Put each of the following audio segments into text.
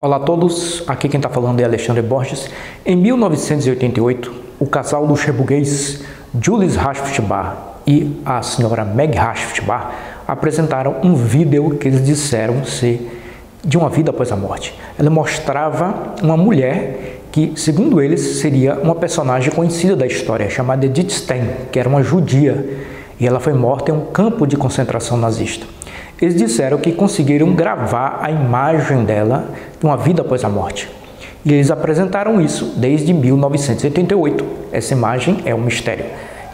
Olá a todos, aqui quem está falando é Alexandre Borges. Em 1988, o casal luxemburguês Julius Rathschild e a senhora Meg Rathschild apresentaram um vídeo que eles disseram ser de uma vida após a morte. Ela mostrava uma mulher que, segundo eles, seria uma personagem conhecida da história, chamada Edith Stein, que era uma judia, e ela foi morta em um campo de concentração nazista. Eles disseram que conseguiram gravar a imagem dela de uma vida após a morte. E eles apresentaram isso desde 1988. Essa imagem é um mistério.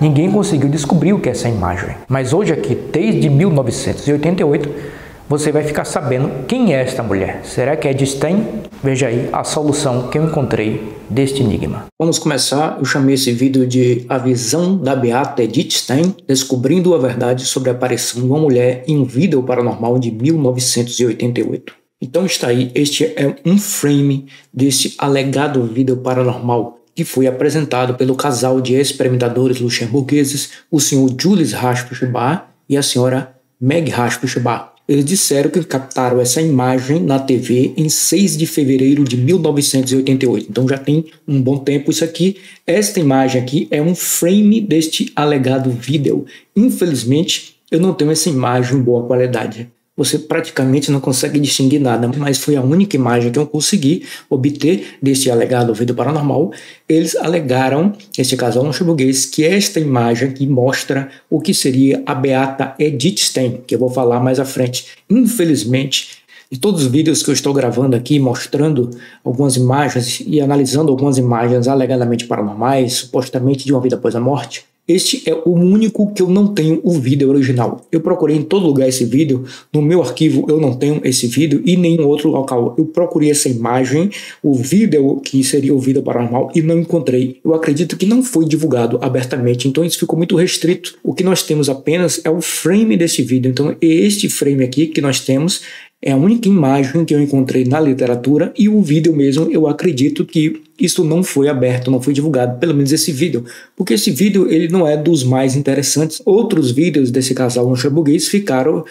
Ninguém conseguiu descobrir o que é essa imagem. Mas hoje aqui, desde 1988, você vai ficar sabendo quem é esta mulher. Será que é Edith Stein? Veja aí a solução que eu encontrei deste enigma. Vamos começar. Eu chamei esse vídeo de A Visão da Beata Edith Stein, descobrindo a verdade sobre a aparição de uma mulher em um vídeo paranormal de 1988. Então está aí, este é um frame deste alegado vídeo paranormal que foi apresentado pelo casal de experimentadores luxemburgueses, o senhor Julius Rathschild e a senhora Meg Rathschild. Eles disseram que captaram essa imagem na TV em 6 de fevereiro de 1988. Então já tem um bom tempo isso aqui. Esta imagem aqui é um frame deste alegado vídeo. Infelizmente, eu não tenho essa imagem em boa qualidade. Você praticamente não consegue distinguir nada, mas foi a única imagem que eu consegui obter deste alegado vídeo paranormal. Eles alegaram, este casal luxemburguês, que esta imagem aqui mostra o que seria a Beata Edith Stein, que eu vou falar mais à frente. Infelizmente, de todos os vídeos que eu estou gravando aqui, mostrando algumas imagens e analisando algumas imagens alegadamente paranormais, supostamente de uma vida após a morte, este é o único que eu não tenho o vídeo original. Eu procurei em todo lugar esse vídeo, no meu arquivo eu não tenho esse vídeo e nenhum outro local. Eu procurei essa imagem, o vídeo que seria o vídeo paranormal e não encontrei. Eu acredito que não foi divulgado abertamente, então isso ficou muito restrito. O que nós temos apenas é o frame desse vídeo. Então este frame aqui que nós temos é a única imagem que eu encontrei na literatura e o vídeo mesmo, eu acredito que isso não foi aberto, não foi divulgado, pelo menos esse vídeo, porque esse vídeo ele não é dos mais interessantes. Outros vídeos desse casal luxemburguês ficaram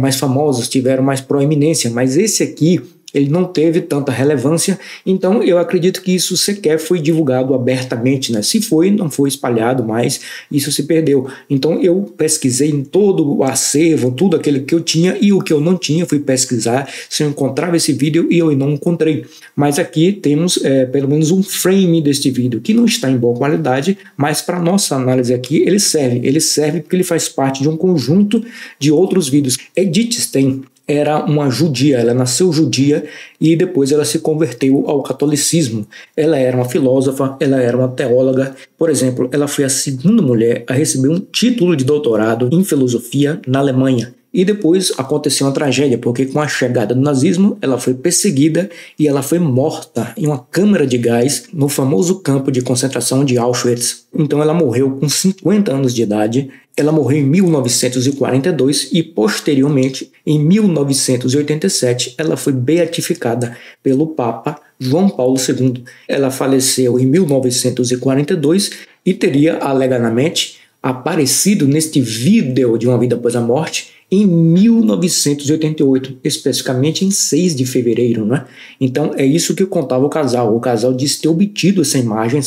mais famosos, tiveram mais proeminência, mas esse aqui ele não teve tanta relevância, então eu acredito que isso sequer foi divulgado abertamente, né? Se foi, não foi espalhado mais, isso se perdeu. Então eu pesquisei em todo o acervo, tudo aquilo que eu tinha e o que eu não tinha, fui pesquisar se eu encontrava esse vídeo e eu não encontrei. Mas aqui temos pelo menos um frame deste vídeo, que não está em boa qualidade, mas para nossa análise aqui ele serve porque ele faz parte de um conjunto de outros vídeos. Edith Stein era uma judia, ela nasceu judia e depois ela se converteu ao catolicismo. Ela era uma filósofa, ela era uma teóloga. Por exemplo, ela foi a segunda mulher a receber um título de doutorado em filosofia na Alemanha. E depois aconteceu uma tragédia, porque com a chegada do nazismo, ela foi perseguida e ela foi morta em uma câmara de gás no famoso campo de concentração de Auschwitz. Então ela morreu com 50 anos de idade. Ela morreu em 1942 e, posteriormente, em 1987, ela foi beatificada pelo Papa João Paulo II. Ela faleceu em 1942 e teria, alegadamente, aparecido neste vídeo de uma vida após a morte em 1988, especificamente em 6 de fevereiro, né? Então é isso que contava o casal. O casal disse ter obtido essa imagem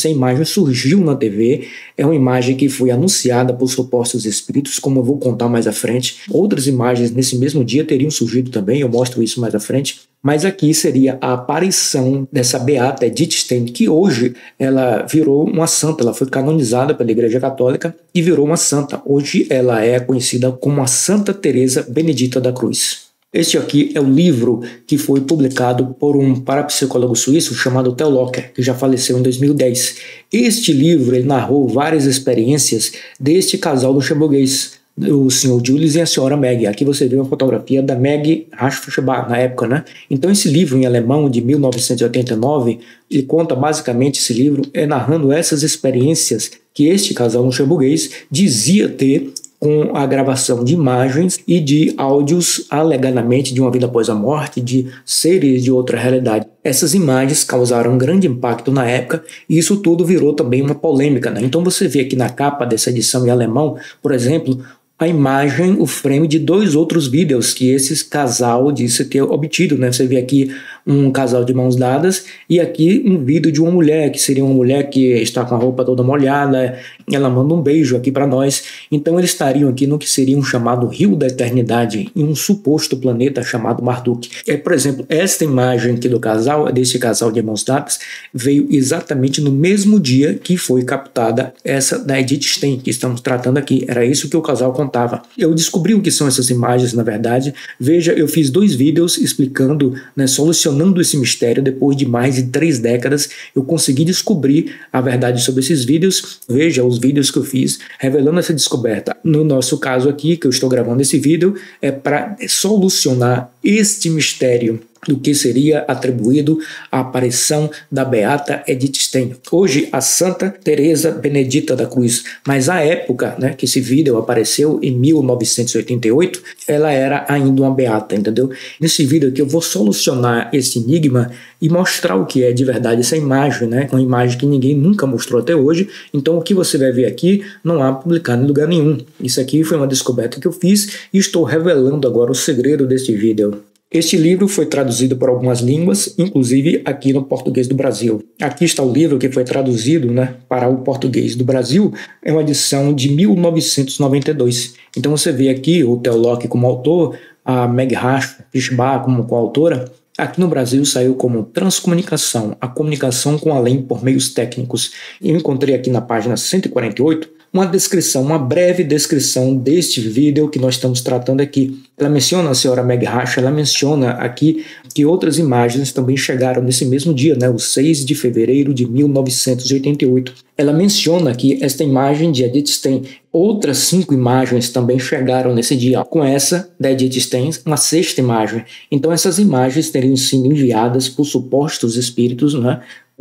surgiu na TV, é uma imagem que foi anunciada por supostos espíritos, como eu vou contar mais à frente. Outras imagens nesse mesmo dia teriam surgido também, eu mostro isso mais à frente. Mas aqui seria a aparição dessa Beata Edith Stein, que hoje ela virou uma santa, ela foi canonizada pela Igreja Católica e virou uma santa. Hoje ela é conhecida como a Santa Teresa Benedita da Cruz. Este aqui é o livro que foi publicado por um parapsicólogo suíço chamado Theo Locker, que já faleceu em 2010. Este livro ele narrou várias experiências deste casal luxemburguês, o senhor Julius e a senhora Meg. Aqui você vê uma fotografia da Meg Rathschild na época, né? Então esse livro em alemão de 1989, ele conta basicamente, esse livro narrando essas experiências que este casal luxemburguês dizia ter com a gravação de imagens e de áudios alegadamente de uma vida após a morte, de seres de outra realidade. Essas imagens causaram um grande impacto na época e isso tudo virou também uma polêmica, né? Então você vê aqui na capa dessa edição em alemão, por exemplo, a imagem, o frame de 2 outros vídeos que esse casal disse ter obtido, né? Você vê aqui um casal de mãos dadas, e aqui um vídeo de uma mulher, que seria uma mulher que está com a roupa toda molhada, ela manda um beijo aqui para nós. Então eles estariam aqui no que seria um chamado Rio da Eternidade, em um suposto planeta chamado Marduk. Por exemplo, esta imagem aqui do casal, desse casal de mãos dadas, veio exatamente no mesmo dia que foi captada essa da Edith Stein, que estamos tratando aqui. Era isso que o casal contava. Eu descobri o que são essas imagens, na verdade. Veja, eu fiz 2 vídeos explicando, solucionando esse mistério. Depois de mais de 3 décadas, eu consegui descobrir a verdade sobre esses vídeos. Veja os vídeos que eu fiz revelando essa descoberta. No nosso caso aqui, que eu estou gravando esse vídeo, é para solucionar este mistério do que seria atribuído à aparição da beata Edith Stein. Hoje, a Santa Teresa Benedita da Cruz, mas à época, que esse vídeo apareceu, em 1988, ela era ainda uma beata, entendeu? Nesse vídeo aqui eu vou solucionar esse enigma e mostrar o que é de verdade essa imagem, uma imagem que ninguém nunca mostrou até hoje. Então o que você vai ver aqui não há publicado em lugar nenhum. Isso aqui foi uma descoberta que eu fiz e estou revelando agora o segredo deste vídeo. Este livro foi traduzido por algumas línguas, inclusive aqui no português do Brasil. Aqui está o livro que foi traduzido para o português do Brasil, é uma edição de 1992. Então você vê aqui o Theo Locke como autor, a Meg Hashbach como coautora. Aqui no Brasil saiu como Transcomunicação, a comunicação com além por meios técnicos. Eu encontrei aqui na página 148 uma descrição, uma breve descrição deste vídeo que nós estamos tratando aqui. Ela menciona, a senhora Meg Hash, ela menciona aqui que outras imagens também chegaram nesse mesmo dia, o 6 de fevereiro de 1988. Ela menciona que esta imagem de Edith Stein, outras 5 imagens também chegaram nesse dia. Com essa da Edith Stein, uma 6ª imagem. Então essas imagens teriam sido enviadas por supostos espíritos,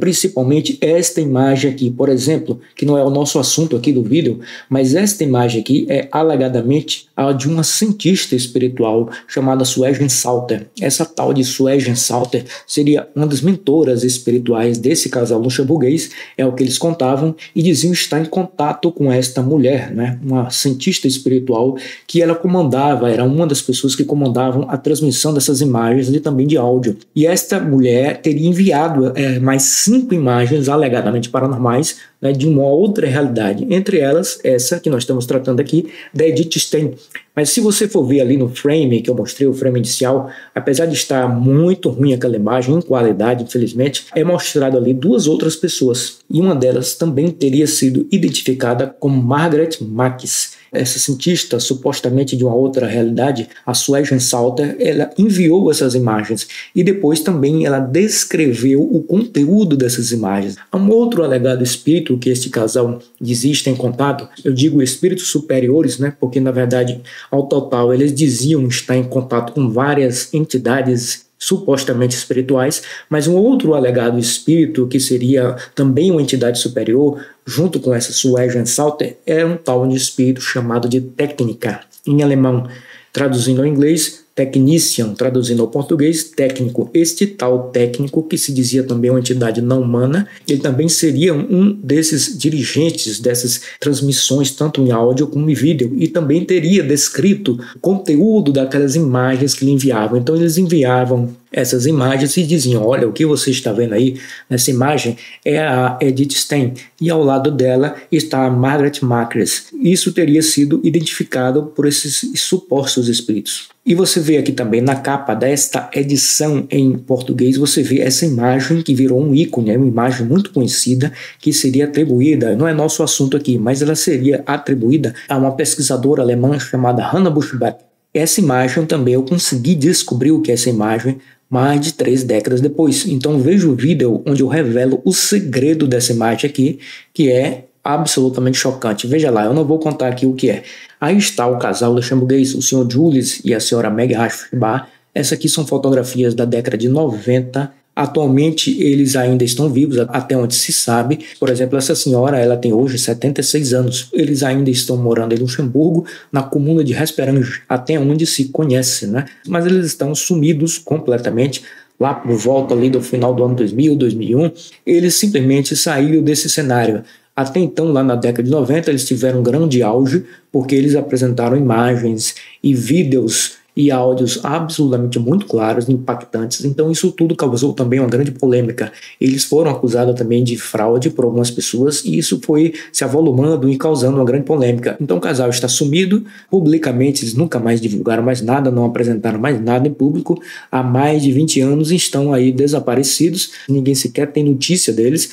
principalmente esta imagem aqui, por exemplo, que não é o nosso assunto aqui do vídeo, mas esta imagem aqui é alegadamente a de uma cientista espiritual chamada Susan Salter. Essa tal de Susan Salter seria uma das mentoras espirituais desse casal luxemburguês, é o que eles contavam, e diziam estar em contato com esta mulher, uma cientista espiritual que ela comandava, era uma das pessoas que comandavam a transmissão dessas imagens e também de áudio. E esta mulher teria enviado mais 5 imagens alegadamente paranormais de uma outra realidade, entre elas essa que nós estamos tratando aqui, da Edith Stein. Mas se você for ver ali no frame que eu mostrei, o frame inicial, apesar de estar muito ruim aquela imagem, em qualidade, infelizmente, é mostrado ali 2 outras pessoas, e uma delas também teria sido identificada como Margaret Mackes. Essa cientista, supostamente de uma outra realidade, a Susan Salter, ela enviou essas imagens e depois também ela descreveu o conteúdo dessas imagens. Há um outro alegado espírito que este casal dizia estar em contato, eu digo espíritos superiores, porque na verdade, ao total, eles diziam estar em contato com várias entidades supostamente espirituais, mas um outro alegado espírito, que seria também uma entidade superior, junto com essa Susan Salter, é um tal de espírito chamado de Technica, em alemão, traduzindo ao inglês, Technician, traduzindo ao português, técnico. Este tal técnico, que se dizia também uma entidade não humana, ele também seria um desses dirigentes dessas transmissões, tanto em áudio como em vídeo, e também teria descrito o conteúdo daquelas imagens que lhe enviavam. Então eles enviavam essas imagens e diziam: olha, o que você está vendo aí nessa imagem é a Edith Stein, e ao lado dela está a Margaret Mackes. Isso teria sido identificado por esses supostos espíritos. E você vê aqui também na capa desta edição em português, você vê essa imagem que virou um ícone, uma imagem muito conhecida, que seria atribuída, não é nosso assunto aqui, mas ela seria atribuída a uma pesquisadora alemã chamada Hannah Buschbach. Essa imagem também eu consegui descobrir o que é essa imagem mais de 3 décadas depois. Então veja o vídeo onde eu revelo o segredo dessa imagem aqui, que é absolutamente chocante. Veja lá, eu não vou contar aqui o que é. Aí está o casal luxemburguês, o Sr. Jules e a senhora Meg Hashbach. Essas aqui são fotografias da década de 90. Atualmente eles ainda estão vivos, até onde se sabe. Por exemplo, essa senhora, ela tem hoje 76 anos. Eles ainda estão morando em Luxemburgo, na comuna de Resperange, até onde se conhece, Mas eles estão sumidos completamente. Lá por volta ali do final do ano 2000, 2001, eles simplesmente saíram desse cenário. Até então, lá na década de 90, eles tiveram um grande auge, porque eles apresentaram imagens e vídeos e áudios absolutamente muito claros, impactantes. Então isso tudo causou também uma grande polêmica. Eles foram acusados também de fraude por algumas pessoas e isso foi se avolumando e causando uma grande polêmica. Então o casal está sumido, publicamente eles nunca mais divulgaram mais nada, não apresentaram mais nada em público, há mais de 20 anos estão aí desaparecidos, ninguém sequer tem notícia deles,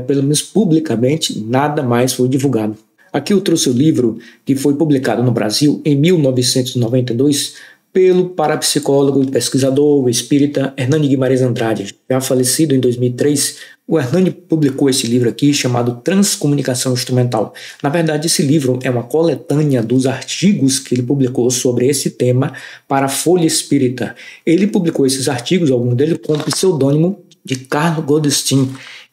pelo menos publicamente nada mais foi divulgado. Aqui eu trouxe o livro que foi publicado no Brasil em 1992 pelo parapsicólogo e pesquisador espírita Hernani Guimarães Andrade, já falecido em 2003. O Hernani publicou esse livro aqui chamado Transcomunicação Instrumental. Na verdade, esse livro é uma coletânea dos artigos que ele publicou sobre esse tema para a Folha Espírita. Ele publicou esses artigos, alguns deles com o pseudônimo de Carlo Goldstein.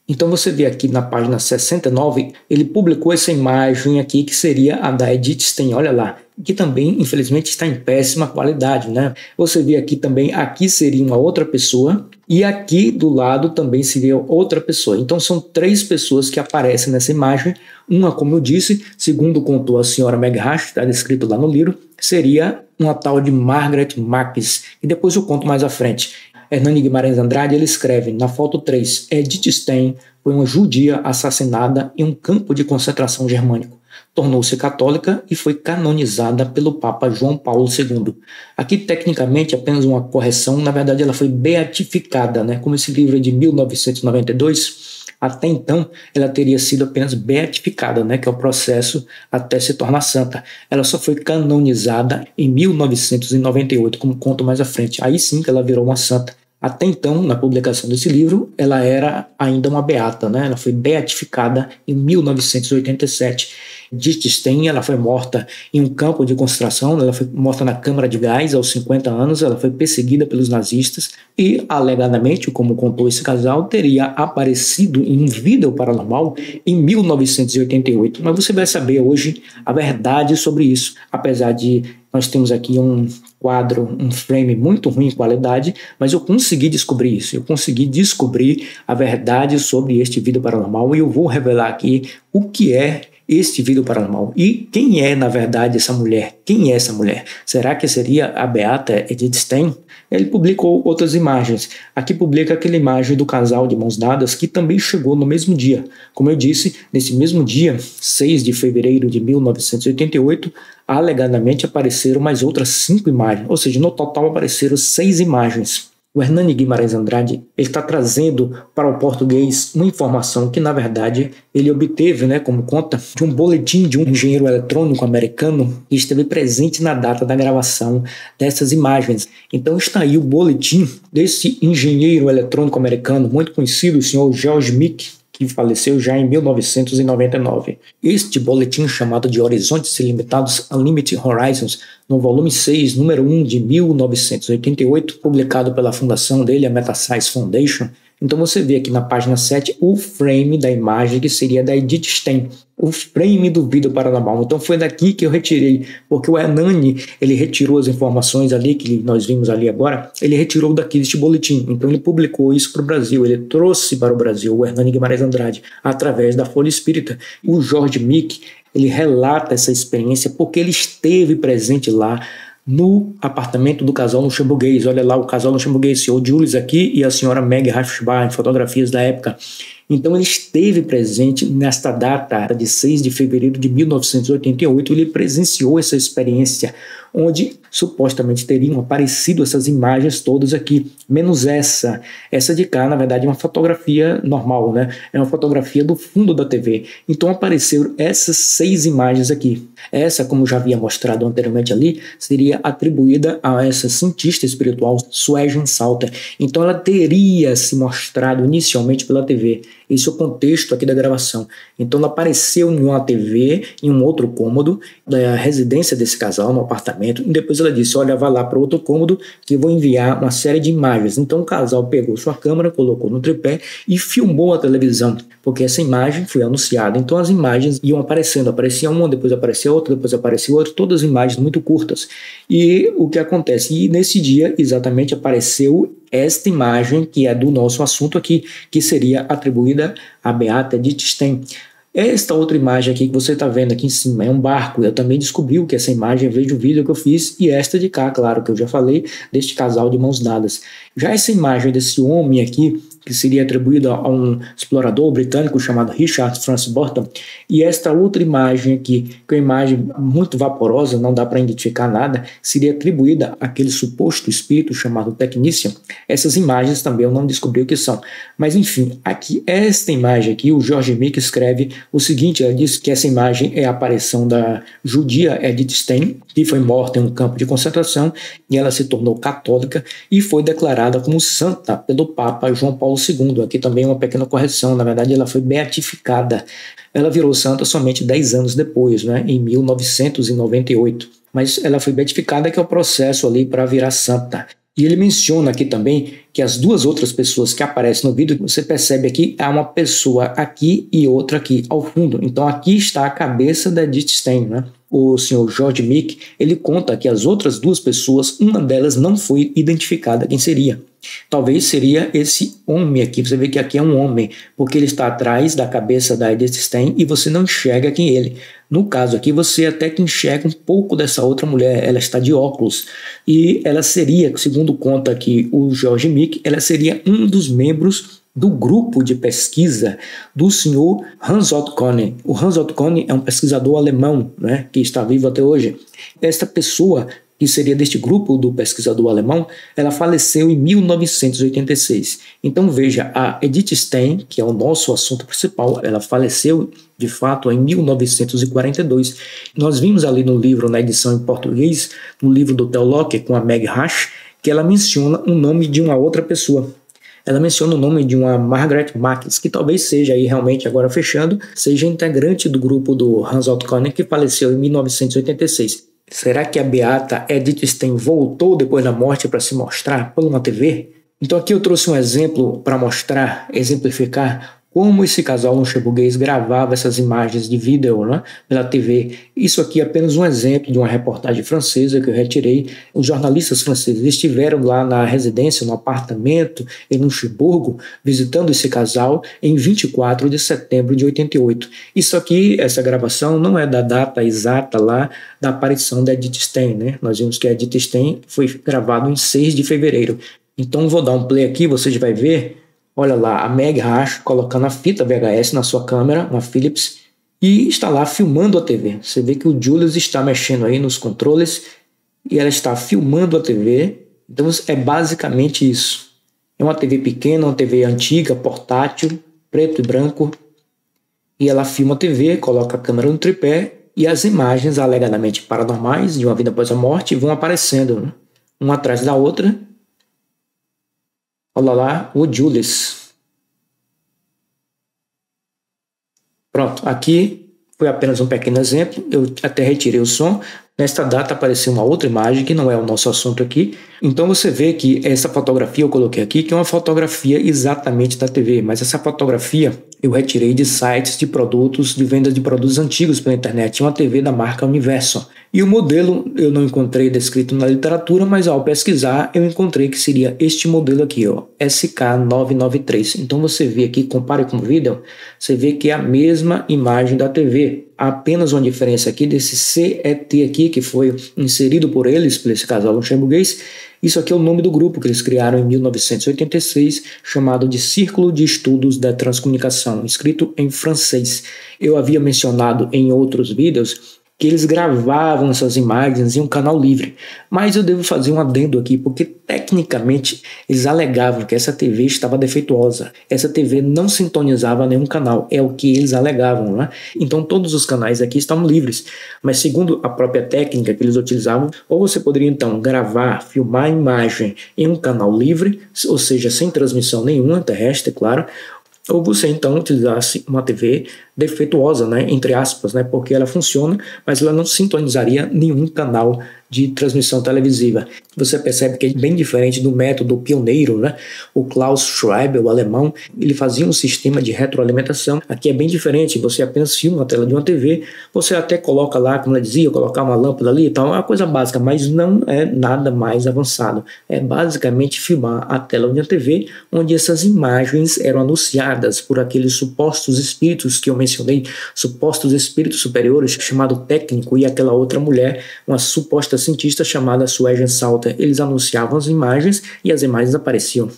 Então você vê aqui na página 69, ele publicou essa imagem aqui que seria a da Edith Stein, olha lá, que também infelizmente está em péssima qualidade, né? Você vê aqui também, aqui seria uma outra pessoa e aqui do lado também seria outra pessoa. Então são 3 pessoas que aparecem nessa imagem, uma, como eu disse, segundo contou a senhora Meg Rasch, está descrito lá no livro, seria uma tal de Margaret Mackes, e depois eu conto mais à frente. Hernani Guimarães Andrade, ele escreve na foto 3, Edith Stein foi uma judia assassinada em um campo de concentração germânico. Tornou-se católica e foi canonizada pelo Papa João Paulo II. Aqui, tecnicamente, apenas uma correção, na verdade ela foi beatificada, né? Como esse livro é de 1992, até então ela teria sido apenas beatificada, né? Que é o processo até se tornar santa. Ela só foi canonizada em 1998, como conto mais à frente. Aí sim que ela virou uma santa. Até então, na publicação desse livro, ela era ainda uma beata, né? Ela foi beatificada em 1987. Edith Stein, ela foi morta em um campo de concentração, ela foi morta na câmara de gás aos 50 anos, ela foi perseguida pelos nazistas e, alegadamente, como contou esse casal, teria aparecido em um vídeo paranormal em 1988. Mas você vai saber hoje a verdade sobre isso, apesar de nós temos aqui um quadro, um frame muito ruim em qualidade, mas eu consegui descobrir isso, eu consegui descobrir a verdade sobre este vídeo paranormal e eu vou revelar aqui o que é este vídeo paranormal e quem é, na verdade, essa mulher. Quem é essa mulher? Será que seria a beata Edith Stein? Ele publicou outras imagens. Aqui publica aquela imagem do casal de mãos dadas que também chegou no mesmo dia. Como eu disse, nesse mesmo dia, 6 de fevereiro de 1988, alegadamente apareceram mais outras 5 imagens, ou seja, no total apareceram 6 imagens. O Hernani Guimarães Andrade está trazendo para o português uma informação que, na verdade, ele obteve, né, como conta, de um boletim de um engenheiro eletrônico americano que esteve presente na data da gravação dessas imagens. Então está aí o boletim desse engenheiro eletrônico americano, muito conhecido, o senhor George Mick, que faleceu já em 1999. Este boletim, chamado de Horizontes Ilimitados, Unlimited Horizons, no volume 6, número 1 de 1988, publicado pela fundação dele, a Metascience Foundation. Então você vê aqui na página 7 o frame da imagem que seria da Edith Stein, o frame do vídeo paranormal. Então foi daqui que eu retirei, porque o Hernani, ele retirou as informações ali, que nós vimos ali agora, ele retirou daqui deste boletim. Então ele publicou isso para o Brasil, ele trouxe para o Brasil o Hernani Guimarães Andrade, através da Folha Espírita. O George Mick, ele relata essa experiência porque ele esteve presente lá, no apartamento do casal luxemburguês. Olha lá o casal luxemburguês, o senhor Jules aqui e a senhora Meg Raffensbach, em fotografias da época. Então ele esteve presente nesta data de 6 de fevereiro de 1988, ele presenciou essa experiência, onde supostamente teriam aparecido essas imagens todas aqui, menos essa de cá, na verdade é uma fotografia normal, né? É uma fotografia do fundo da TV. Então apareceram essas 6 imagens aqui. Essa, como já havia mostrado anteriormente ali, seria atribuída a essa cientista espiritual Susan Salter. Então ela teria se mostrado inicialmente pela TV. Esse é o contexto aqui da gravação. Então ela apareceu em uma TV, em um outro cômodo da residência desse casal, no apartamento, e depois ela disse, olha, vai lá para outro cômodo que eu vou enviar uma série de imagens. Então o casal pegou sua câmera, colocou no tripé e filmou a televisão, porque essa imagem foi anunciada. Então as imagens iam aparecendo, aparecia uma, depois aparecia outra, depois aparecia outra, todas imagens muito curtas. E o que acontece? E nesse dia exatamente apareceu esta imagem que é do nosso assunto aqui, que seria atribuída a beata Edith Stein. Esta outra imagem aqui que você está vendo aqui em cima é um barco. Eu também descobri o que essa imagem veio de um vídeo que eu fiz, e esta de cá, claro, que eu já falei, deste casal de mãos dadas. Já essa imagem desse homem aqui, que seria atribuída a um explorador britânico chamado Richard Francis Burton, e esta outra imagem aqui, que é uma imagem muito vaporosa, não dá para identificar nada, seria atribuída àquele suposto espírito chamado Technician. Essas imagens também eu não descobri o que são. Mas enfim, aqui, esta imagem aqui, o George Meek escreve o seguinte: ele diz que essa imagem é a aparição da judia Edith Stein, que foi morta em um campo de concentração, e ela se tornou católica e foi declarada como santa pelo Papa João Paulo II. Aqui também uma pequena correção, na verdade ela foi beatificada. Ela virou santa somente 10 anos depois, né, em 1998. Mas ela foi beatificada, que é o processo ali para virar santa. E ele menciona aqui também que as duas outras pessoas que aparecem no vídeo, você percebe aqui, há uma pessoa aqui e outra aqui ao fundo. Então aqui está a cabeça da Edith Stein, né? O senhor George Meek, ele conta que as outras duas pessoas, uma delas não foi identificada quem seria. Talvez seria esse homem aqui. Você vê que aqui é um homem, porque ele está atrás da cabeça da Edith Stein e você não enxerga quem é ele. No caso aqui, você até que enxerga um pouco dessa outra mulher. Ela está de óculos e ela seria, segundo conta aqui o George Meek, ela seria um dos membros do grupo de pesquisa do senhor Hans Otto Kohn. O Hans Otto Kohn é um pesquisador alemão, né, que está vivo até hoje. Esta pessoa, que seria deste grupo do pesquisador alemão, ela faleceu em 1986. Então veja, a Edith Stein, que é o nosso assunto principal, ela faleceu de fato em 1942. Nós vimos ali no livro, na edição em português, no livro do Theo Locke com a Meg Rasch, que ela menciona o nome de uma outra pessoa. Ela menciona o nome de uma Margaret Mackes, que talvez seja aí realmente, agora fechando, seja integrante do grupo do Hans Otto Kohn, que faleceu em 1986. Será que a beata Edith Stein voltou depois da morte para se mostrar por uma TV? Então aqui eu trouxe um exemplo para mostrar, exemplificar como esse casal luxemburguês gravava essas imagens de vídeo, né, pela TV. Isso aqui é apenas um exemplo de uma reportagem francesa que eu retirei. Os jornalistas franceses estiveram lá na residência, no apartamento em Luxemburgo, visitando esse casal em 24 de setembro de 88. Isso aqui, essa gravação, não é da data exata lá da aparição da Edith Stein, né? Nós vimos que a Edith Stein foi gravado em 6 de fevereiro. Então vou dar um play aqui, vocês vão ver. Olha lá, a Meg Rasch colocando a fita VHS na sua câmera, uma Philips, e está lá filmando a TV. Você vê que o Julius está mexendo aí nos controles e ela está filmando a TV. Então é basicamente isso. É uma TV pequena, uma TV antiga, portátil, preto e branco. E ela filma a TV, coloca a câmera no tripé e as imagens alegadamente paranormais de uma vida após a morte vão aparecendo, né, uma atrás da outra. Olha lá o Julius. Pronto, aqui foi apenas um pequeno exemplo. Eu até retirei o som. Nesta data apareceu uma outra imagem que não é o nosso assunto aqui. Então você vê que essa fotografia eu coloquei aqui, que é uma fotografia exatamente da TV. Mas essa fotografia eu retirei de sites de produtos, de venda de produtos antigos pela internet. Uma TV da marca Universo. E o modelo eu não encontrei descrito na literatura, mas ao pesquisar eu encontrei que seria este modelo aqui, ó, SK993. Então você vê aqui, compare com o vídeo, você vê que é a mesma imagem da TV. Há apenas uma diferença aqui desse CET aqui, que foi inserido por eles, por esse casal luxemburguês. Isso aqui é o nome do grupo que eles criaram em 1986, chamado de Círculo de Estudos da Transcomunicação, escrito em francês. Eu havia mencionado em outros vídeos que eles gravavam essas imagens em um canal livre. Mas eu devo fazer um adendo aqui, porque tecnicamente eles alegavam que essa TV estava defeituosa. Essa TV não sintonizava nenhum canal, é o que eles alegavam, né? Então todos os canais aqui estavam livres. Mas segundo a própria técnica que eles utilizavam, ou você poderia então gravar, filmar a imagem em um canal livre, ou seja, sem transmissão nenhuma terrestre, claro, ou você então utilizasse uma TV defeituosa, né, entre aspas, né, porque ela funciona, mas ela não sintonizaria nenhum canal de transmissão televisiva. Você percebe que é bem diferente do método pioneiro, né? O Klaus Schwab, o alemão, ele fazia um sistema de retroalimentação. Aqui é bem diferente, você apenas filma a tela de uma TV, você até coloca lá, como eu dizia, colocar uma lâmpada ali e tal, é uma coisa básica, mas não é nada mais avançado. É basicamente filmar a tela de uma TV, onde essas imagens eram anunciadas por aqueles supostos espíritos que eu mencionei mencionei, supostos espíritos superiores, chamado técnico, e aquela outra mulher, uma suposta cientista chamada Susan Salter. Eles anunciavam as imagens e as imagens apareciam.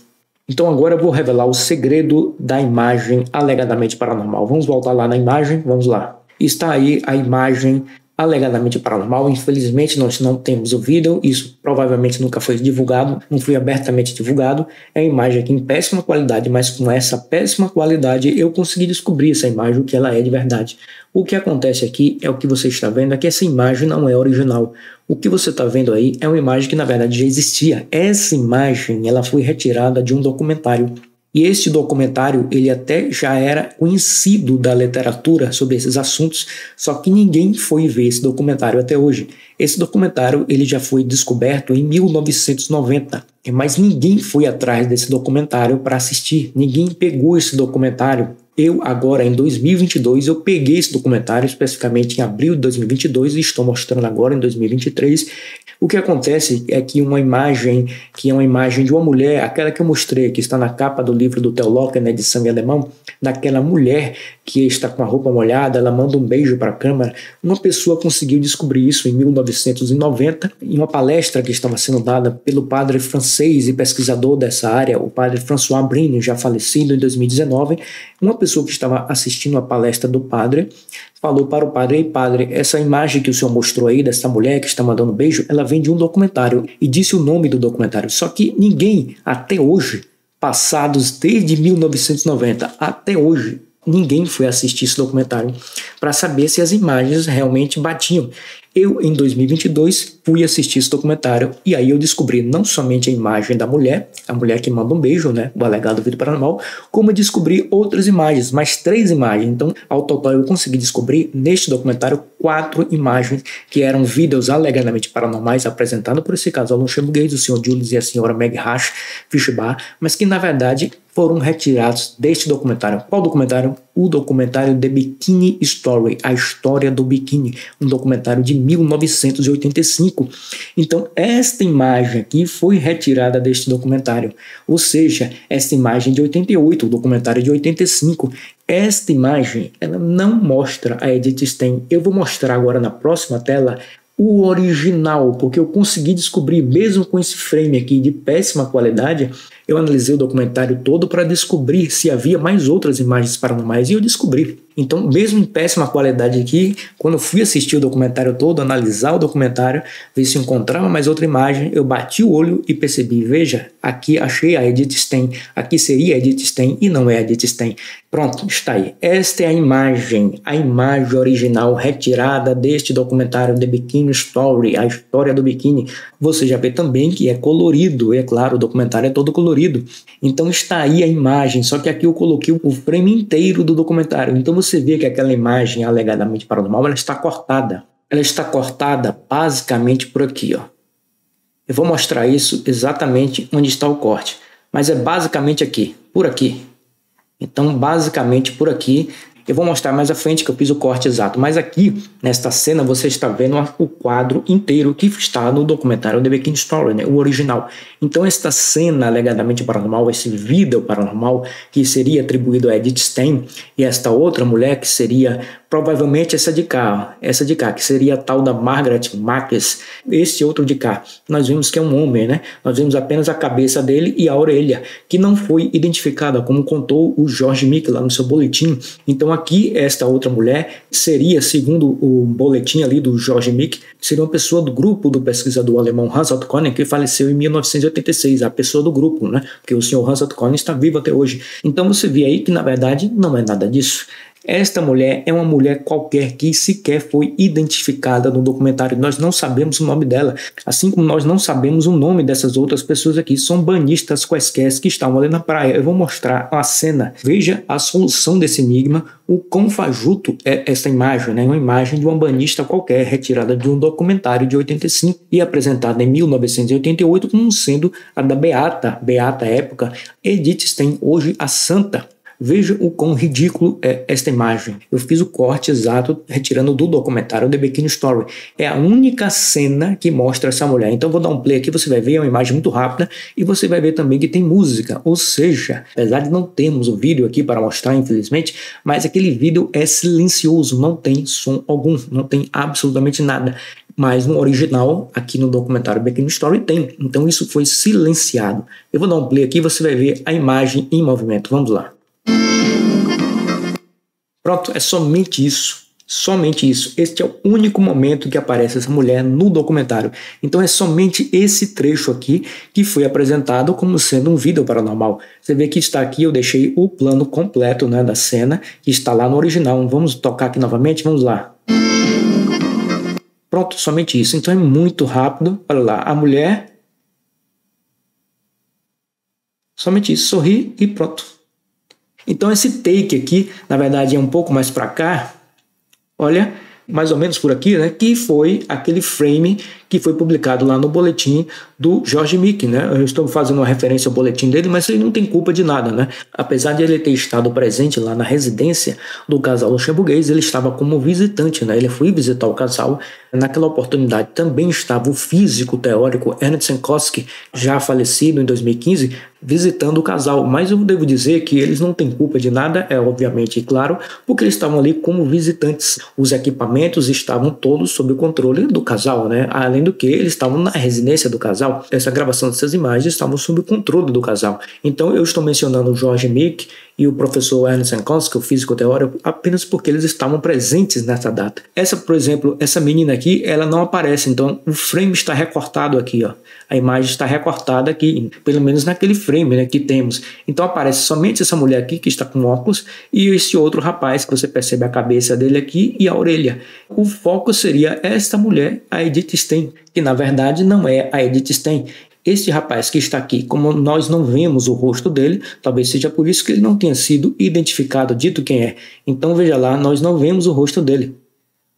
Então agora eu vou revelar o segredo da imagem alegadamente paranormal. Vamos voltar lá na imagem, vamos lá. Está aí a imagem alegadamente paranormal. Infelizmente nós não temos o vídeo, isso provavelmente nunca foi divulgado, não foi abertamente divulgado. É a imagem aqui em péssima qualidade, mas com essa péssima qualidade eu consegui descobrir essa imagem, o que ela é de verdade. O que acontece aqui é o que você está vendo, é que essa imagem não é original. O que você está vendo aí é uma imagem que na verdade já existia. Essa imagem ela foi retirada de um documentário. E este documentário, ele até já era conhecido da literatura sobre esses assuntos, só que ninguém foi ver esse documentário até hoje. Esse documentário ele já foi descoberto em 1990, mas ninguém foi atrás desse documentário para assistir. Ninguém pegou esse documentário. Eu agora, em 2022, eu peguei esse documentário, especificamente em abril de 2022, e estou mostrando agora em 2023. O que acontece é que uma imagem, que é uma imagem de uma mulher, aquela que eu mostrei, que está na capa do livro do Theo Locker, na edição em alemão, daquela mulher que está com a roupa molhada, ela manda um beijo para a câmera. Uma pessoa conseguiu descobrir isso em 1990, em uma palestra que estava sendo dada pelo padre francês e pesquisador dessa área, o padre François Brin, já falecido em 2019. Uma pessoa que estava assistindo a palestra do padre falou para o padre: "Ei, padre, essa imagem que o senhor mostrou aí dessa mulher que está mandando beijo, ela vem de um documentário", e disse o nome do documentário. Só que ninguém, até hoje, passados desde 1990 até hoje, ninguém foi assistir esse documentário para saber se as imagens realmente batiam. Eu, em 2022, fui assistir esse documentário e aí eu descobri não somente a imagem da mulher, a mulher que manda um beijo, né, o alegado vídeo paranormal, como eu descobri outras imagens, mais 3 imagens. Então, ao total, eu consegui descobrir neste documentário 4 imagens que eram vídeos alegadamente paranormais apresentados por esse casal luxemburguês, o Sr. Julius e a Sra. Meg Fishbar, mas que, na verdade, foram retirados deste documentário. Qual documentário? O documentário The Bikini Story, a história do biquíni, um documentário de 1985. Então, esta imagem aqui foi retirada deste documentário, ou seja, esta imagem de 88, o documentário de 85. Esta imagem, ela não mostra a Edith Stein. Eu vou mostrar agora na próxima tela o original, porque eu consegui descobrir, mesmo com esse frame aqui de péssima qualidade, eu analisei o documentário todo para descobrir se havia mais outras imagens paranormais, e eu descobri. Então, mesmo em péssima qualidade aqui, quando eu fui assistir o documentário todo, analisar o documentário, ver se encontrava mais outra imagem, eu bati o olho e percebi: veja, aqui achei a Edith Stein, aqui seria a Edith Stein e não é a Edith Stein. Pronto, está aí. Esta é a imagem original retirada deste documentário The Bikini Story, a história do biquíni. Você já vê também que é colorido, é claro, o documentário é todo colorido. Então está aí a imagem, só que aqui eu coloquei o frame inteiro do documentário. Então você vê que aquela imagem alegadamente paranormal, ela está cortada. Ela está cortada basicamente por aqui, ó. Eu vou mostrar isso exatamente onde está o corte, mas é basicamente aqui, por aqui. Então, basicamente por aqui. Eu vou mostrar mais à frente que eu fiz o corte exato, mas aqui, nesta cena, você está vendo o quadro inteiro que está no documentário The Bikini Story, né, o original. Então, esta cena alegadamente paranormal, esse vídeo paranormal que seria atribuído a Edith Stein, e esta outra mulher que seria provavelmente essa de cá, que seria a tal da Margaret Marquez. Esse outro de cá, nós vimos que é um homem, né? Nós vimos apenas a cabeça dele e a orelha, que não foi identificada, como contou o George Mick lá no seu boletim. Então aqui, esta outra mulher seria, segundo o boletim ali do George Mick, seria uma pessoa do grupo do pesquisador alemão Hans Otto Kohn, que faleceu em 1986, a pessoa do grupo, né? Porque o senhor Hans Otto Kohn está vivo até hoje. Então você vê aí que, na verdade, não é nada disso. Esta mulher é uma mulher qualquer que sequer foi identificada no documentário. Nós não sabemos o nome dela, assim como nós não sabemos o nome dessas outras pessoas aqui. São banhistas quaisquer que estavam ali na praia. Eu vou mostrar a cena. Veja a solução desse enigma, o quão fajuto é essa imagem, né? Uma imagem de uma banhista qualquer, retirada de um documentário de 85 e apresentada em 1988 como sendo a da beata época Edith Stein, hoje a santa. Veja o quão ridículo é esta imagem. Eu fiz o corte exato retirando do documentário The Bikini Story. É a única cena que mostra essa mulher. Então eu vou dar um play aqui, você vai ver, é uma imagem muito rápida e você vai ver também que tem música. Ou seja, apesar de não termos o vídeo aqui para mostrar, infelizmente, mas aquele vídeo é silencioso, não tem som algum, não tem absolutamente nada. Mas no original, aqui no documentário Bikini Story tem. Então isso foi silenciado. Eu vou dar um play aqui e você vai ver a imagem em movimento. Vamos lá. Pronto, é somente isso. Somente isso. Este é o único momento que aparece essa mulher no documentário. Então é somente esse trecho aqui que foi apresentado como sendo um vídeo paranormal. Você vê que está aqui, eu deixei o plano completo, né, da cena, que está lá no original. Vamos tocar aqui novamente, vamos lá. Pronto, somente isso. Então é muito rápido. Olha lá, a mulher. Somente isso, sorri e pronto. Então esse take aqui, na verdade, é um pouco mais para cá. Olha, mais ou menos por aqui, né? Que foi aquele frame que foi publicado lá no boletim do George Mick, né? Eu estou fazendo uma referência ao boletim dele, mas ele não tem culpa de nada, né? Apesar de ele ter estado presente lá na residência do casal luxemburguês, ele estava como visitante, né? Ele foi visitar o casal. Naquela oportunidade também estava o físico teórico Ernst Senkowski, já falecido em 2015, visitando o casal. Mas eu devo dizer que eles não têm culpa de nada, é obviamente claro, porque eles estavam ali como visitantes. Os equipamentos estavam todos sob o controle do casal, né? Além do que, eles estavam na residência do casal. Essa gravação dessas imagens estavam sob o controle do casal. Então eu estou mencionando o George Mick e o professor Ernst Senkowski, o físico teórico, apenas porque eles estavam presentes nessa data. Essa, por exemplo, essa menina aqui, ela não aparece, então o frame está recortado aqui, ó. A imagem está recortada aqui, pelo menos naquele frame, né, que temos. Então aparece somente essa mulher aqui que está com óculos e esse outro rapaz que você percebe a cabeça dele aqui e a orelha. O foco seria esta mulher, a Edith Stein, que na verdade não é a Edith Stein. Este rapaz que está aqui, como nós não vemos o rosto dele, talvez seja por isso que ele não tenha sido identificado, dito quem é. Então veja lá, nós não vemos o rosto dele.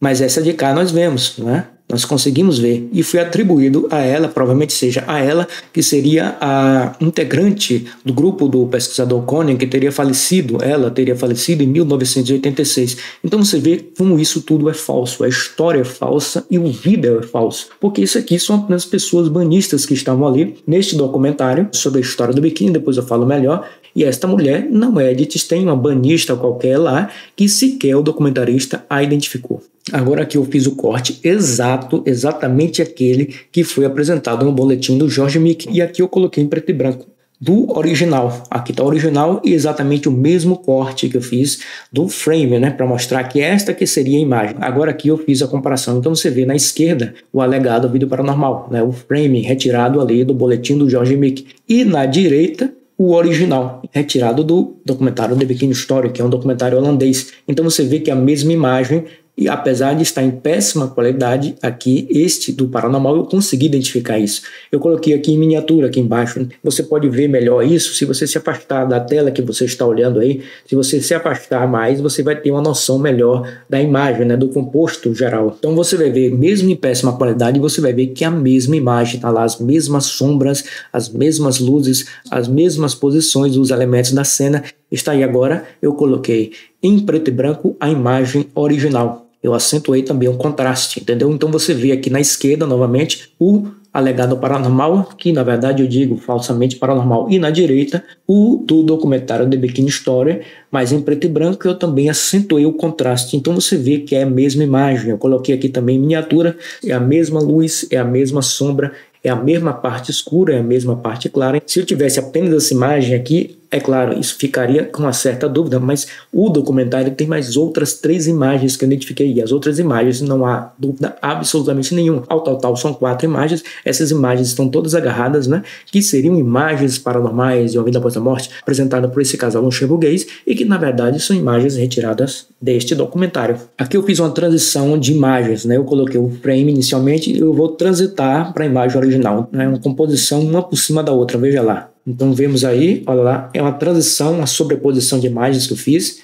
Mas essa de cá nós vemos, né? Nós conseguimos ver e foi atribuído a ela, provavelmente seja a ela, que seria a integrante do grupo do pesquisador Koenig, que teria falecido, ela teria falecido em 1986. Então você vê como isso tudo é falso, a história é falsa e o vídeo é falso, porque isso aqui são apenas pessoas banistas que estavam ali neste documentário sobre a história do biquíni, depois eu falo melhor. E esta mulher não é Edith Stein, uma banista qualquer lá, que sequer o documentarista a identificou. Agora aqui eu fiz o corte exato, exatamente aquele que foi apresentado no boletim do George Mick. E aqui eu coloquei em preto e branco do original. Aqui está o original e exatamente o mesmo corte que eu fiz do frame, né, para mostrar que esta que seria a imagem. Agora aqui eu fiz a comparação. Então você vê na esquerda o alegado vídeo paranormal, né, o frame retirado ali do boletim do George Mick. E na direita o original, retirado do documentário The Bikini Story, que é um documentário holandês. Então você vê que a mesma imagem, e apesar de estar em péssima qualidade, aqui, este do paranormal, eu consegui identificar isso. Eu coloquei aqui em miniatura, aqui embaixo. Você pode ver melhor isso se você se afastar da tela que você está olhando aí. Se você se afastar mais, você vai ter uma noção melhor da imagem, né, do composto geral. Então você vai ver, mesmo em péssima qualidade, você vai ver que a mesma imagem está lá, as mesmas sombras, as mesmas luzes, as mesmas posições dos elementos da cena. Está aí agora, eu coloquei em preto e branco a imagem original. Eu acentuei também o contraste, entendeu? Então você vê aqui na esquerda, novamente, o alegado paranormal, que na verdade eu digo falsamente paranormal, e na direita o do documentário The Bikini Story, mas em preto e branco eu também acentuei o contraste. Então você vê que é a mesma imagem. Eu coloquei aqui também em miniatura, é a mesma luz, é a mesma sombra, é a mesma parte escura, é a mesma parte clara. Se eu tivesse apenas essa imagem aqui, é claro, isso ficaria com uma certa dúvida, mas o documentário tem mais outras 3 imagens que eu identifiquei, e as outras imagens não há dúvida absolutamente nenhuma. Ao total são 4 imagens, essas imagens estão todas agarradas, né, que seriam imagens paranormais de uma vida após a morte, apresentada por esse casal luxemburguês, e que na verdade são imagens retiradas deste documentário. Aqui eu fiz uma transição de imagens, né, eu coloquei o frame inicialmente, eu vou transitar para a imagem original, né, uma composição uma por cima da outra, veja lá. Então vemos aí, olha lá, é uma transição, uma sobreposição de imagens que eu fiz.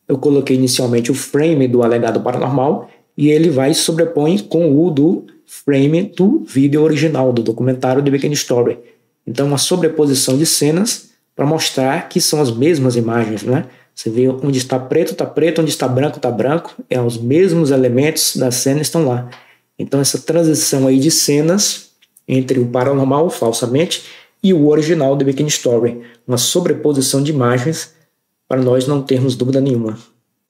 Eu coloquei inicialmente o frame do alegado paranormal e ele vai sobrepõe com o do frame do vídeo original, do documentário The Bikini Story. Então uma sobreposição de cenas para mostrar que são as mesmas imagens, né? Você vê onde está preto, onde está branco. Os mesmos elementos da cena estão lá. Então essa transição aí de cenas entre o paranormal, falsamente, e o original The Bikini Story. Uma sobreposição de imagens para nós não termos dúvida nenhuma.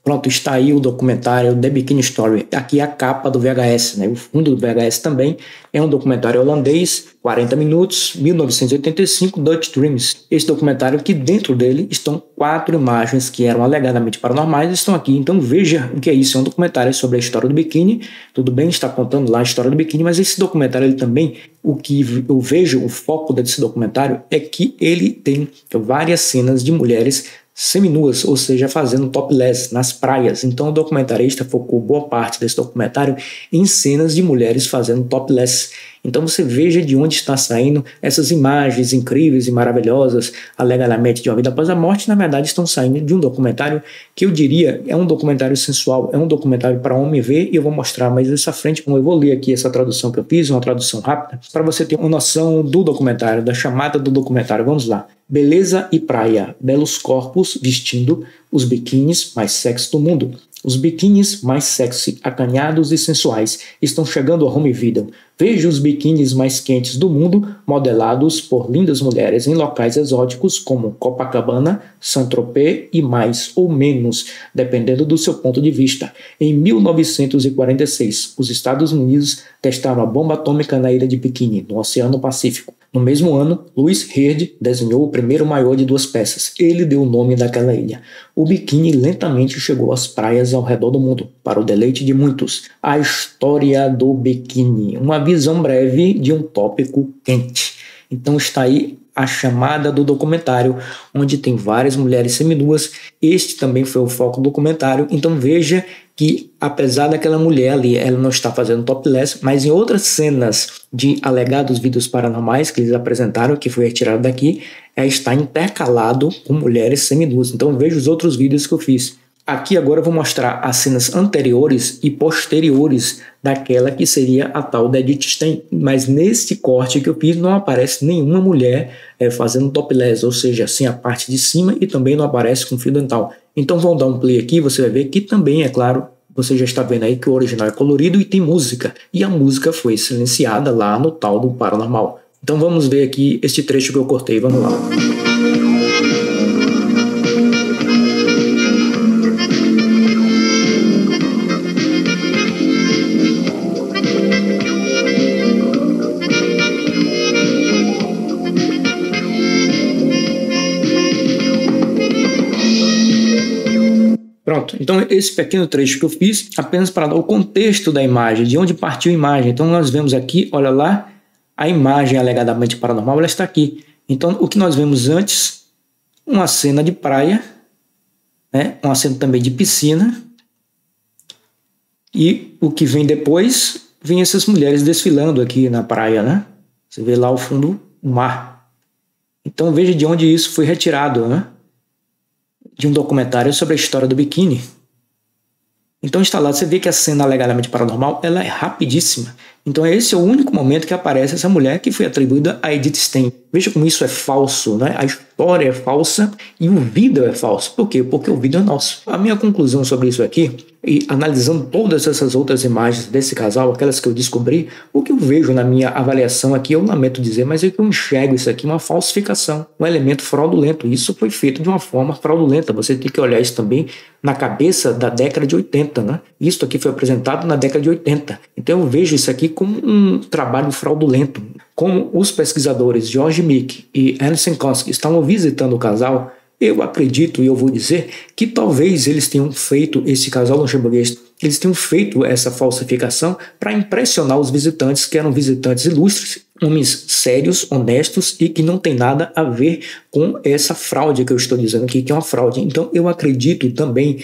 Pronto, está aí o documentário The Bikini Story. Aqui é a capa do VHS, né? O fundo do VHS também é um documentário holandês, 40 minutos, 1985, Dutch Dreams. Esse documentário que dentro dele estão 4 imagens que eram alegadamente paranormais, estão aqui. Então veja o que é isso. É um documentário sobre a história do biquíni. Tudo bem, está contando lá a história do biquíni, mas esse documentário ele também, o que eu vejo, o foco desse documentário é que ele tem várias cenas de mulheres seminuas, ou seja, fazendo topless nas praias. Então o documentarista focou boa parte desse documentário em cenas de mulheres fazendo topless. Então você veja de onde está saindo essas imagens incríveis e maravilhosas, alegadamente de uma vida após a morte, na verdade estão saindo de um documentário que eu diria é um documentário sensual, é um documentário para homem ver, e eu vou mostrar mais isso à frente, como eu vou ler aqui essa tradução que eu fiz, uma tradução rápida, para você ter uma noção do documentário, da chamada do documentário. Vamos lá. Beleza e praia, belos corpos vestindo os biquínis mais sexy do mundo. Os biquínis mais sexy, acanhados e sensuais estão chegando ao home video. Veja os biquínis mais quentes do mundo, modelados por lindas mulheres em locais exóticos como Copacabana, Saint-Tropez e mais ou menos, dependendo do seu ponto de vista. Em 1946, os Estados Unidos testaram a bomba atômica na ilha de Bikini, no Oceano Pacífico. No mesmo ano, Louis Heard desenhou o primeiro maiô de 2 peças. Ele deu o nome daquela ilha. O biquíni lentamente chegou às praias ao redor do mundo, para o deleite de muitos. A história do biquíni, uma visão breve de um tópico quente. Então está aí a chamada do documentário, onde tem várias mulheres seminuas. Este também foi o foco do documentário. Então veja que, apesar daquela mulher ali, ela não está fazendo topless, mas em outras cenas de alegados vídeos paranormais que eles apresentaram, que foi retirado daqui, está intercalado com mulheres seminuas. Então veja os outros vídeos que eu fiz. Aqui agora eu vou mostrar as cenas anteriores e posteriores daquela que seria a tal da Edith Stein. Mas neste corte que eu fiz não aparece nenhuma mulher fazendo topless, ou seja, assim a parte de cima, e também não aparece com fio dental. Então vamos dar um play aqui, você vai ver que também, é claro, você já está vendo aí que o original é colorido e tem música. E a música foi silenciada lá no tal do paranormal. Então vamos ver aqui este trecho que eu cortei, vamos lá. Pronto, então esse pequeno trecho que eu fiz apenas para dar o contexto da imagem, de onde partiu a imagem. Então nós vemos aqui, olha lá, a imagem alegadamente paranormal, ela está aqui. Então o que nós vemos antes, uma cena de praia, né, uma cena também de piscina, e o que vem depois, vem essas mulheres desfilando aqui na praia, né? Você vê lá ao fundo o mar. Então veja de onde isso foi retirado, né? De um documentário sobre a história do biquíni. Então está lá, você vê que a cena alegadamente paranormal ela é rapidíssima. Então esse é o único momento que aparece essa mulher que foi atribuída a Edith Stein. Veja como isso é falso, né? A história é falsa e o vídeo é falso. Por quê? Porque o vídeo é nosso. A minha conclusão sobre isso aqui, e analisando todas essas outras imagens desse casal, aquelas que eu descobri, o que eu vejo na minha avaliação aqui, eu lamento dizer, mas é que eu enxergo isso aqui uma falsificação, um elemento fraudulento. Isso foi feito de uma forma fraudulenta. Você tem que olhar isso também na cabeça da década de 80, né? Isso aqui foi apresentado na década de 80. Então eu vejo isso aqui como um trabalho fraudulento. Como os pesquisadores George Mick e Ernst Koski estavam visitando o casal, eu acredito e eu vou dizer que talvez eles tenham feito, esse casal luxemburguês, eles tenham feito essa falsificação para impressionar os visitantes, que eram visitantes ilustres, homens sérios, honestos e que não tem nada a ver com essa fraude que eu estou dizendo aqui, que é uma fraude. Então eu acredito também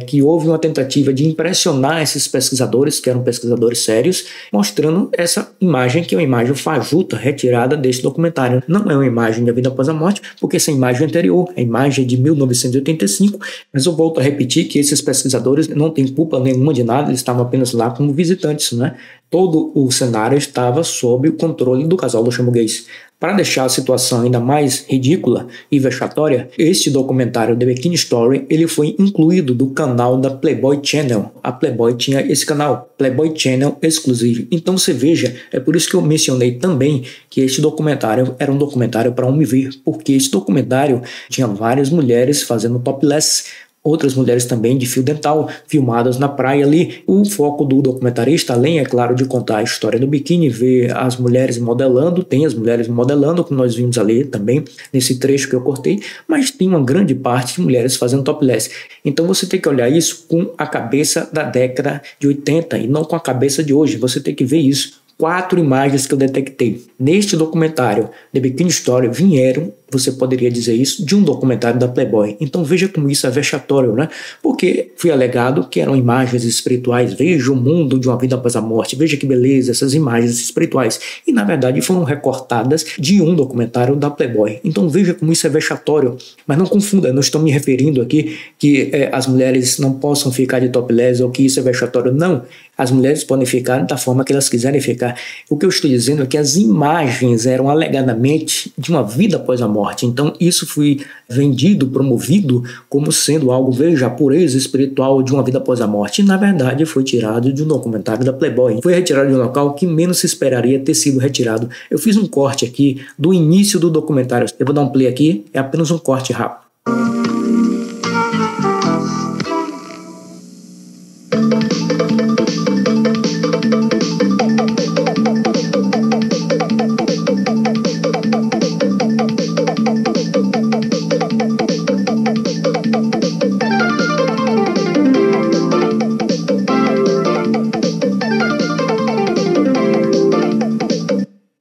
que houve uma tentativa de impressionar esses pesquisadores, que eram pesquisadores sérios, mostrando essa imagem, que é uma imagem fajuta, retirada desse documentário. Não é uma imagem da vida após a morte, porque essa imagem é anterior, a imagem é de 1985, mas eu volto a repetir que esses pesquisadores não têm culpa nenhuma de nada, eles estavam apenas lá como visitantes, né? todo o cenário estava sob o controle do casal luxemburguês. Para deixar a situação ainda mais ridícula e vexatória, este documentário The Bikini Story ele foi incluído do canal da Playboy Channel. A Playboy tinha esse canal, Playboy Channel exclusivo. Então você veja, é por isso que eu mencionei também que este documentário era um documentário para homem ver, porque este documentário tinha várias mulheres fazendo topless, outras mulheres também de fio dental, filmadas na praia ali. O foco do documentarista, além, é claro, de contar a história do biquíni, ver as mulheres modelando, tem as mulheres modelando, como nós vimos ali também, nesse trecho que eu cortei, mas tem uma grande parte de mulheres fazendo topless. Então você tem que olhar isso com a cabeça da década de 80 e não com a cabeça de hoje. Você tem que ver isso. 4 imagens que eu detectei neste documentário The Bikini Story vieram, você poderia dizer isso, de um documentário da Playboy. Então veja como isso é vexatório, né? Porque foi alegado que eram imagens espirituais. Veja o mundo de uma vida após a morte, veja que beleza, essas imagens espirituais. E na verdade foram recortadas de um documentário da Playboy. Então veja como isso é vexatório. Mas não confunda, eu não estou me referindo aqui que as mulheres não possam ficar de topless ou que isso é vexatório. Não, as mulheres podem ficar da forma que elas quiserem ficar. O que eu estou dizendo é que as imagens eram alegadamente de uma vida após a morte. Então isso foi vendido, promovido como sendo algo, veja, a pureza espiritual de uma vida após a morte. E na verdade foi tirado de um documentário da Playboy. Foi retirado de um local que menos se esperaria ter sido retirado. Eu fiz um corte aqui do início do documentário. Eu vou dar um play aqui, é apenas um corte rápido.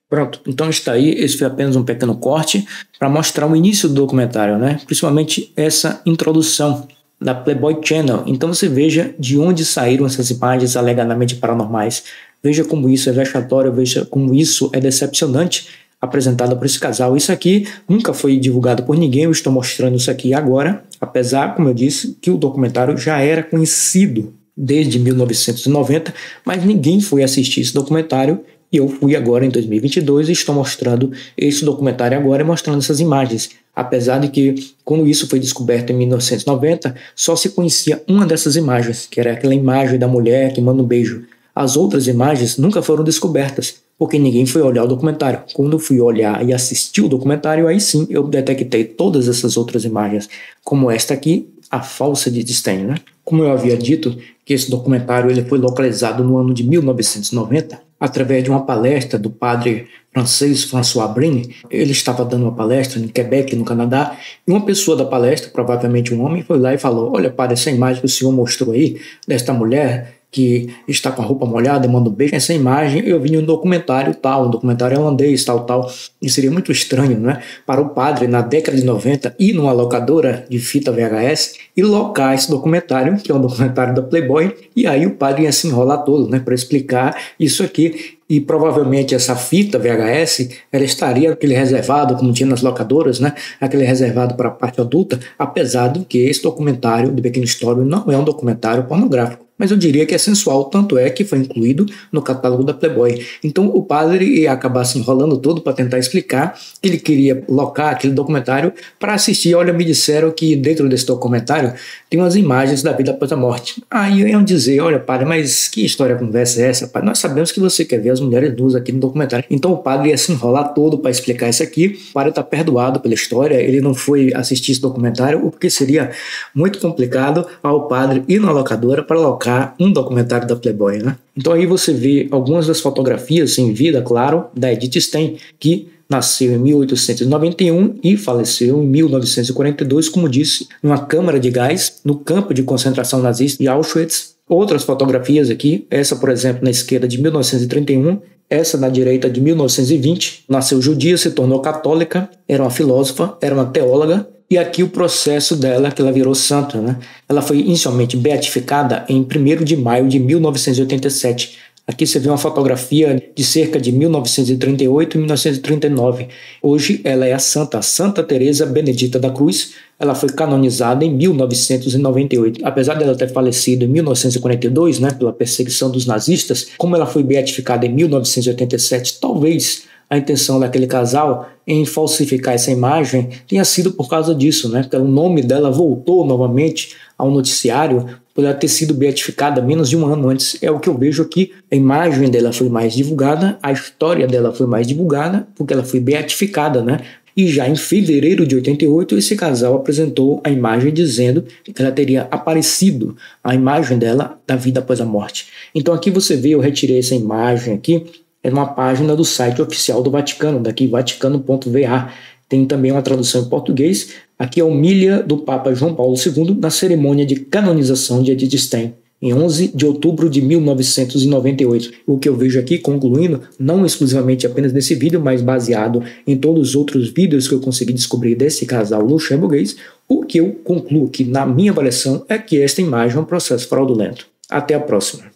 Pronto, então está aí, esse foi apenas um pequeno corte para mostrar o início do documentário, né? Principalmente essa introdução da Playboy Channel. Então você veja de onde saíram essas imagens alegadamente paranormais. Veja como isso é vexatório, veja como isso é decepcionante apresentado por esse casal. Isso aqui nunca foi divulgado por ninguém, eu estou mostrando isso aqui agora, apesar, como eu disse, que o documentário já era conhecido desde 1990, mas ninguém foi assistir esse documentário. E eu fui agora em 2022 e estou mostrando esse documentário agora e mostrando essas imagens. Apesar de que, quando isso foi descoberto em 1990, só se conhecia uma dessas imagens, que era aquela imagem da mulher que manda um beijo. As outras imagens nunca foram descobertas, porque ninguém foi olhar o documentário. Quando eu fui olhar e assistir o documentário, aí sim eu detectei todas essas outras imagens, como esta aqui, a falsa de Stein, né? Como eu havia dito, que esse documentário ele foi localizado no ano de 1990, através de uma palestra do padre francês François Brine. Ele estava dando uma palestra em Quebec, no Canadá, e uma pessoa da palestra, provavelmente um homem, foi lá e falou: olha, padre, essa imagem que o senhor mostrou aí, desta mulher que está com a roupa molhada e manda um beijo, essa imagem eu vi em um documentário tal, um documentário holandês, tal, e seria muito estranho, né, para o padre, na década de 90, ir numa locadora de fita VHS e locar esse documentário, que é um documentário da Playboy, e aí o padre ia se enrolar todo, né, para explicar isso aqui. E provavelmente essa fita VHS, ela estaria aquele reservado, como tinha nas locadoras, né? Aquele reservado para a parte adulta, apesar de que esse documentário de Bikini Story não é um documentário pornográfico. Mas eu diria que é sensual, tanto é que foi incluído no catálogo da Playboy. Então o padre ia acabar se enrolando todo para tentar explicar que ele queria locar aquele documentário para assistir. Olha, me disseram que dentro desse documentário tem umas imagens da vida após a morte. Aí iam dizer: olha, padre, mas que história conversa é essa, padre? Nós sabemos que você quer ver as mulheres nuas aqui no documentário. Então o padre ia se enrolar todo para explicar isso aqui. O padre está perdoado pela história, ele não foi assistir esse documentário, o que seria muito complicado ao padre ir na locadora para locar um documentário da Playboy, né? Então aí você vê algumas das fotografias em vida, claro, da Edith Stein, que nasceu em 1891 e faleceu em 1942, como disse, numa câmara de gás no campo de concentração nazista de Auschwitz. Outras fotografias aqui, essa, por exemplo, na esquerda de 1931, essa na direita de 1920, nasceu judia, se tornou católica, era uma filósofa, era uma teóloga. E aqui o processo dela, que ela virou santa, né? Ela foi inicialmente beatificada em 1º de maio de 1987. Aqui você vê uma fotografia de cerca de 1938 e 1939. Hoje ela é a Santa Teresa Benedita da Cruz, ela foi canonizada em 1998. Apesar dela ter falecido em 1942, né, pela perseguição dos nazistas, como ela foi beatificada em 1987, talvez a intenção daquele casal em falsificar essa imagem tenha sido por causa disso, né? Porque o nome dela voltou novamente ao noticiário por ela ter sido beatificada menos de um ano antes. É o que eu vejo aqui. A imagem dela foi mais divulgada, a história dela foi mais divulgada, porque ela foi beatificada, né? E já em fevereiro de 88, esse casal apresentou a imagem dizendo que ela teria aparecido, a imagem dela da vida após a morte. Então aqui você vê, eu retirei essa imagem aqui, é uma página do site oficial do Vaticano, daqui vaticano.va. Tem também uma tradução em português. Aqui é a humilha do Papa João Paulo II na cerimônia de canonização de Edith Stein, em 11 de outubro de 1998. O que eu vejo aqui, concluindo, não exclusivamente apenas nesse vídeo, mas baseado em todos os outros vídeos que eu consegui descobrir desse casal luxemburguês, o que eu concluo que, na minha avaliação, é que esta imagem é um processo fraudulento. Até a próxima.